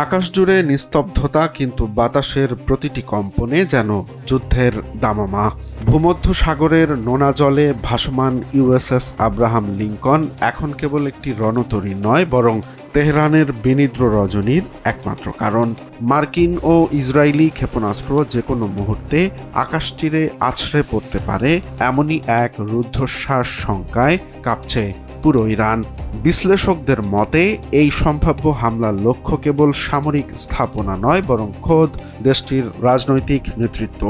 আকাশ জুড়ে নিস্তব্ধতা, কিন্তু বাতাসের প্রতিটি কম্পনে যেন যুদ্ধের দামামা। ভূমধ্য সাগরের নোনা জলে ভাসমান ইউএসএস আব্রাহাম লিঙ্কন এখন কেবল একটি রণতরী নয়, বরং তেহরানের বিনিদ্র রজনীর একমাত্র কারণ। মার্কিন ও ইসরায়েলি ক্ষেপণাস্ত্র যে কোনো মুহূর্তে আকাশতীরে আছড়ে পড়তে পারে, এমনই এক রুদ্ধশ্বাস শঙ্কায় কাঁপছে পুরো ইরান। বিশ্লেষকদের মতে এই সম্ভাব্য হামলার লক্ষ্য কেবল সামরিক স্থাপনা নয়, বরং খোদ দেশটির রাজনৈতিক নেতৃত্ব।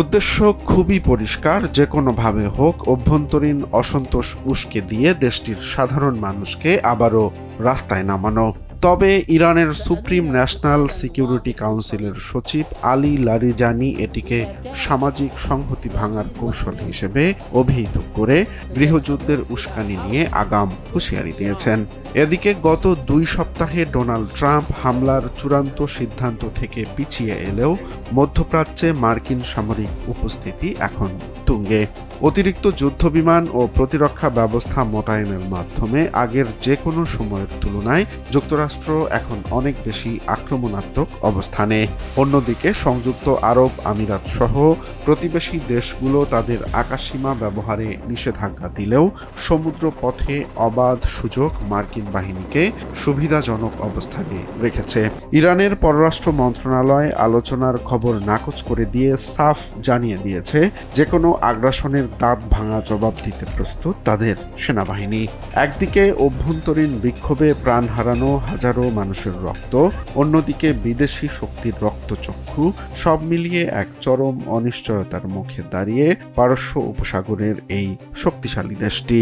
উদ্দেশ্য খুবই পরিষ্কার, যে কোনোভাবে হোক অভ্যন্তরীণ অসন্তোষ উস্কে দিয়ে দেশটির সাধারণ মানুষকে আবারও রাস্তায় নামানো। তবে ইরানের সুপ্রিম ন্যাশনাল সিকিউরিটি কাউন্সিলের সচিব আলী লারিজানি এটিকে সামাজিক সংহতি ভাঙার কৌশল হিসেবে অভিহিত করে গৃহযুদ্ধের উস্কানি নিয়ে আগাম হুঁশিয়ারি দিয়েছেন। এদিকে গত 2 সপ্তাহে ডোনাল্ড ট্রাম্প হামলার চূড়ান্ত সিদ্ধান্ত থেকে পিছিয়ে এলেও মধ্যপ্রাচ্যে মার্কিন সামরিক উপস্থিতি এখন তুঙ্গে। অতিরিক্ত যুদ্ধবিমান ও প্রতিরক্ষা ব্যবস্থা মোতায়েনের মাধ্যমে আগের যে কোনো সময়ের তুলনায় যুক্তরাষ্ট্র এখন অনেক বেশি আক্রমণাত্মক অবস্থানে। অন্যদিকে সংযুক্ত আরব আমিরাত সহ প্রতিবেশী দেশগুলো তাদের আকাশসীমা ব্যবহারে নিষেধাজ্ঞা দিলেও সমুদ্র পথে অবাধ সুযোগ মার্কিন বাহিনীকে সুবিধাজনক অবস্থানে রেখেছে। ইরানের পররাষ্ট্র মন্ত্রণালয় আলোচনার খবর নাকচ করে দিয়ে সাফ জানিয়ে দিয়েছে, যে কোনো আগ্রাসনের দাঁত ভাঙা জবাব দিতে প্রস্তুত তাদের সেনাবাহিনী। একদিকে অভ্যন্তরীণ বিক্ষোভে প্রাণ হারানো হাজারো মানুষের রক্ত, অন্যদিকে বিদেশি শক্তির রক্তচক্ষু, সব মিলিয়ে এক চরম অনিশ্চয়তার মুখে দাঁড়িয়ে পারস্য উপসাগরের এই শক্তিশালী দেশটি।